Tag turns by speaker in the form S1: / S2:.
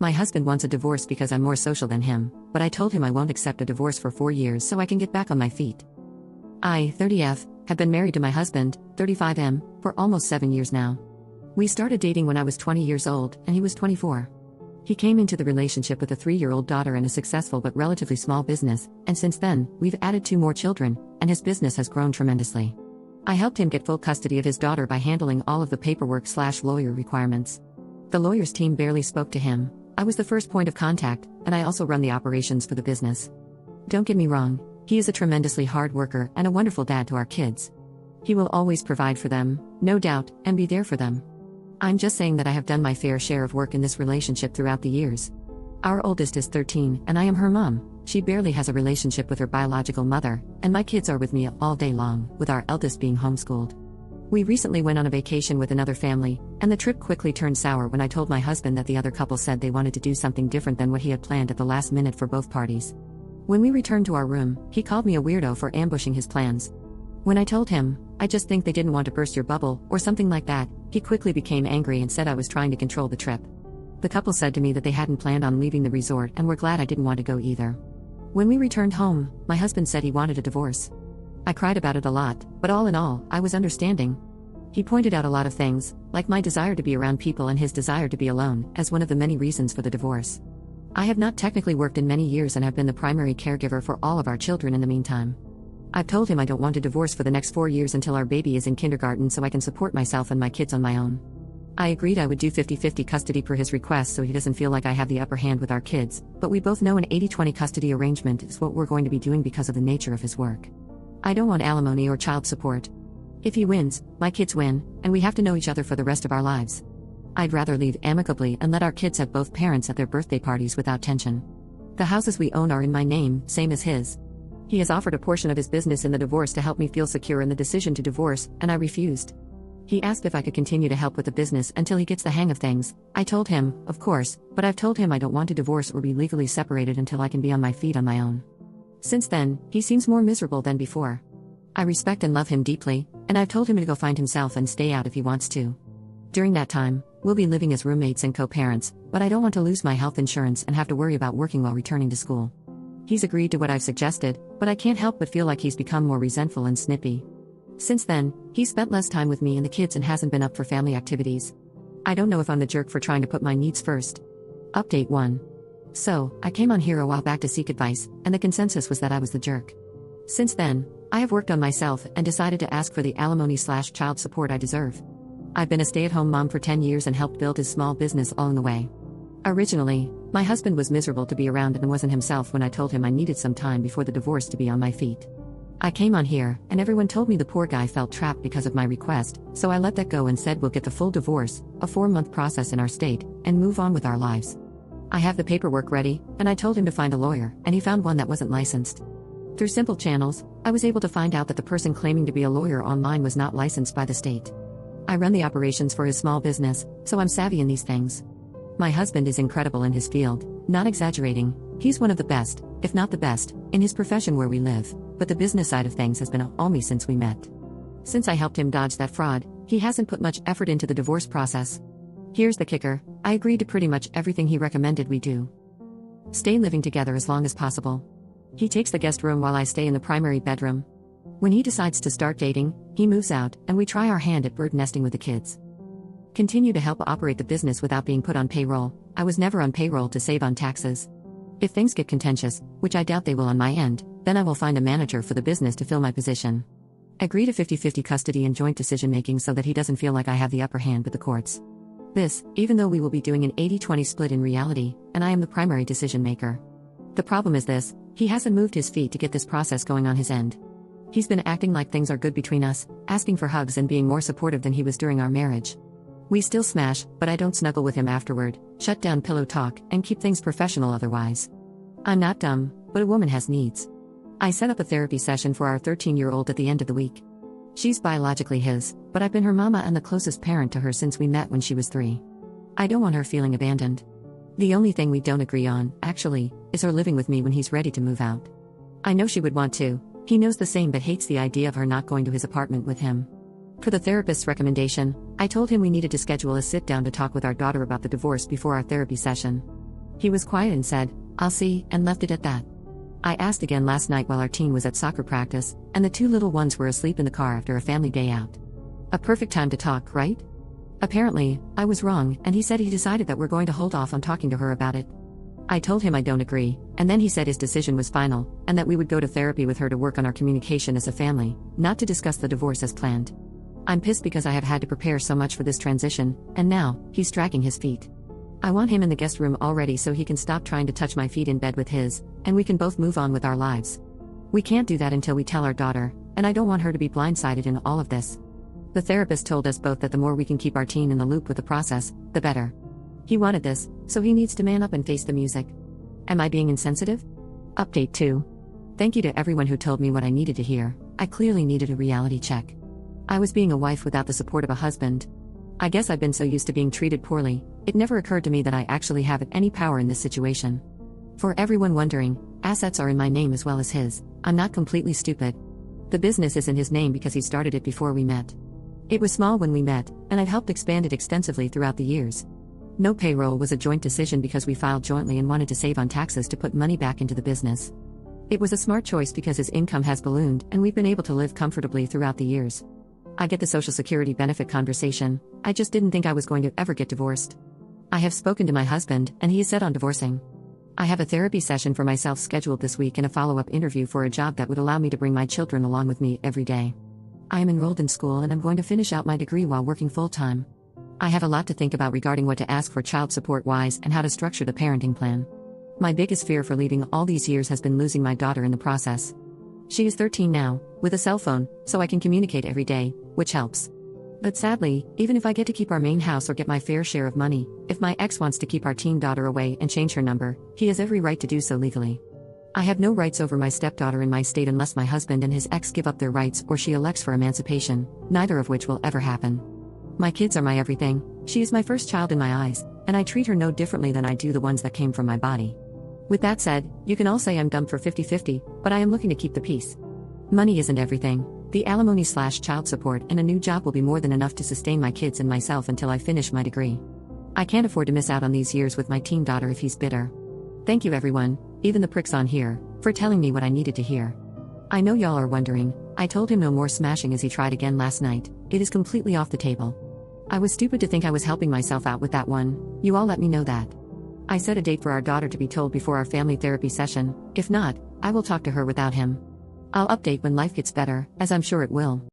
S1: My husband wants a divorce because I'm more social than him, but I told him I won't accept a divorce for 4 years so I can get back on my feet. I, 30F, have been married to my husband, 35M, for almost 7 years now. We started dating when I was 20 years old, and he was 24. He came into the relationship with a 3-year-old daughter and a successful but relatively small business, and since then, we've added 2 more children, and his business has grown tremendously. I helped him get full custody of his daughter by handling all of the paperwork/lawyer requirements. The lawyer's team barely spoke to him. I was the first point of contact, and I also run the operations for the business. Don't get me wrong, he is a tremendously hard worker and a wonderful dad to our kids. He will always provide for them, no doubt, and be there for them. I'm just saying that I have done my fair share of work in this relationship throughout the years. Our oldest is 13, and I am her mom. She barely has a relationship with her biological mother, and my kids are with me all day long, with our eldest being homeschooled. We recently went on a vacation with another family, and the trip quickly turned sour when I told my husband that the other couple said they wanted to do something different than what he had planned at the last minute for both parties. When we returned to our room, he called me a weirdo for ambushing his plans. When I told him, I just think they didn't want to burst your bubble, or something like that, he quickly became angry and said I was trying to control the trip. The couple said to me that they hadn't planned on leaving the resort and were glad I didn't want to go either. When we returned home, my husband said he wanted a divorce. I cried about it a lot, but all in all, I was understanding. He pointed out a lot of things, like my desire to be around people and his desire to be alone, as one of the many reasons for the divorce. I have not technically worked in many years and have been the primary caregiver for all of our children in the meantime. I've told him I don't want a divorce for the next 4 years until our baby is in kindergarten so I can support myself and my kids on my own. I agreed I would do 50-50 custody per his request so he doesn't feel like I have the upper hand with our kids, but we both know an 80-20 custody arrangement is what we're going to be doing because of the nature of his work. I don't want alimony or child support. If he wins, my kids win, and we have to know each other for the rest of our lives. I'd rather leave amicably and let our kids have both parents at their birthday parties without tension. The houses we own are in my name, same as his. He has offered a portion of his business in the divorce to help me feel secure in the decision to divorce, and I refused. He asked if I could continue to help with the business until he gets the hang of things. I told him, of course, but I've told him I don't want to divorce or be legally separated until I can be on my feet on my own. Since then, he seems more miserable than before. I respect and love him deeply, and I've told him to go find himself and stay out if he wants to. During that time, we'll be living as roommates and co-parents, but I don't want to lose my health insurance and have to worry about working while returning to school. He's agreed to what I've suggested, but I can't help but feel like he's become more resentful and snippy. Since then, he's spent less time with me and the kids and hasn't been up for family activities. I don't know if I'm the jerk for trying to put my needs first. Update 1. So, I came on here a while back to seek advice, and the consensus was that I was the jerk. Since then, I have worked on myself and decided to ask for the alimony/child support I deserve. I've been a stay-at-home mom for 10 years and helped build his small business along the way. Originally, my husband was miserable to be around and wasn't himself when I told him I needed some time before the divorce to be on my feet. I came on here, and everyone told me the poor guy felt trapped because of my request, so I let that go and said we'll get the full divorce, a 4-month process in our state, and move on with our lives. I have the paperwork ready, and I told him to find a lawyer, and he found one that wasn't licensed. Through simple channels, I was able to find out that the person claiming to be a lawyer online was not licensed by the state. I run the operations for his small business, so I'm savvy in these things. My husband is incredible in his field, not exaggerating, he's one of the best, if not the best, in his profession where we live, but the business side of things has been all me since we met. Since I helped him dodge that fraud, he hasn't put much effort into the divorce process. Here's the kicker, I agreed to pretty much everything he recommended we do. Stay living together as long as possible. He takes the guest room while I stay in the primary bedroom. When he decides to start dating, he moves out, and we try our hand at bird nesting with the kids. Continue to help operate the business without being put on payroll. I was never on payroll to save on taxes. If things get contentious, which I doubt they will on my end, then I will find a manager for the business to fill my position. Agree to 50-50 custody and joint decision-making so that he doesn't feel like I have the upper hand with the courts. This, even though we will be doing an 80-20 split in reality, and I am the primary decision-maker. The problem is this, he hasn't moved his feet to get this process going on his end. He's been acting like things are good between us, asking for hugs and being more supportive than he was during our marriage. We still smash, but I don't snuggle with him afterward, shut down pillow talk, and keep things professional otherwise. I'm not dumb, but a woman has needs. I set up a therapy session for our 13-year-old at the end of the week. She's biologically his, but I've been her mama and the closest parent to her since we met when she was 3. I don't want her feeling abandoned. The only thing we don't agree on, actually, is her living with me when he's ready to move out. I know she would want to. He knows the same but hates the idea of her not going to his apartment with him. For the therapist's recommendation, I told him we needed to schedule a sit-down to talk with our daughter about the divorce before our therapy session. He was quiet and said, "I'll see," and left it at that. I asked again last night while our teen was at soccer practice, and the two little ones were asleep in the car after a family day out. A perfect time to talk, right? Apparently, I was wrong, and he said he decided that we're going to hold off on talking to her about it. I told him I don't agree, and then he said his decision was final, and that we would go to therapy with her to work on our communication as a family, not to discuss the divorce as planned. I'm pissed because I have had to prepare so much for this transition, and now, he's dragging his feet. I want him in the guest room already so he can stop trying to touch my feet in bed with his, and we can both move on with our lives. We can't do that until we tell our daughter, and I don't want her to be blindsided in all of this. The therapist told us both that the more we can keep our teen in the loop with the process, the better. He wanted this, so he needs to man up and face the music. Am I being insensitive? Update 2. Thank you to everyone who told me what I needed to hear. I clearly needed a reality check. I was being a wife without the support of a husband. I guess I've been so used to being treated poorly, it never occurred to me that I actually have any power in this situation. For everyone wondering, assets are in my name as well as his. I'm not completely stupid. The business is in his name because he started it before we met. It was small when we met, and I've helped expand it extensively throughout the years. No payroll was a joint decision because we filed jointly and wanted to save on taxes to put money back into the business. It was a smart choice because his income has ballooned and we've been able to live comfortably throughout the years. I get the Social Security benefit conversation, I just didn't think I was going to ever get divorced. I have spoken to my husband, and he is set on divorcing. I have a therapy session for myself scheduled this week and a follow-up interview for a job that would allow me to bring my children along with me every day. I am enrolled in school and I'm going to finish out my degree while working full-time. I have a lot to think about regarding what to ask for child support-wise and how to structure the parenting plan. My biggest fear for leaving all these years has been losing my daughter in the process. She is 13 now, with a cell phone, so I can communicate every day, which helps. But sadly, even if I get to keep our main house or get my fair share of money, if my ex wants to keep our teen daughter away and change her number, he has every right to do so legally. I have no rights over my stepdaughter in my state unless my husband and his ex give up their rights or she elects for emancipation, neither of which will ever happen. My kids are my everything. She is my first child in my eyes, and I treat her no differently than I do the ones that came from my body. With that said, you can all say I'm dumb for 50-50, but I am looking to keep the peace. Money isn't everything. The alimony/child support and a new job will be more than enough to sustain my kids and myself until I finish my degree. I can't afford to miss out on these years with my teen daughter if he's bitter. Thank you everyone, even the pricks on here, for telling me what I needed to hear. I know y'all are wondering, I told him no more smashing as he tried again last night. It is completely off the table. I was stupid to think I was helping myself out with that one. You all let me know that. I set a date for our daughter to be told before our family therapy session. If not, I will talk to her without him. I'll update when life gets better, as I'm sure it will.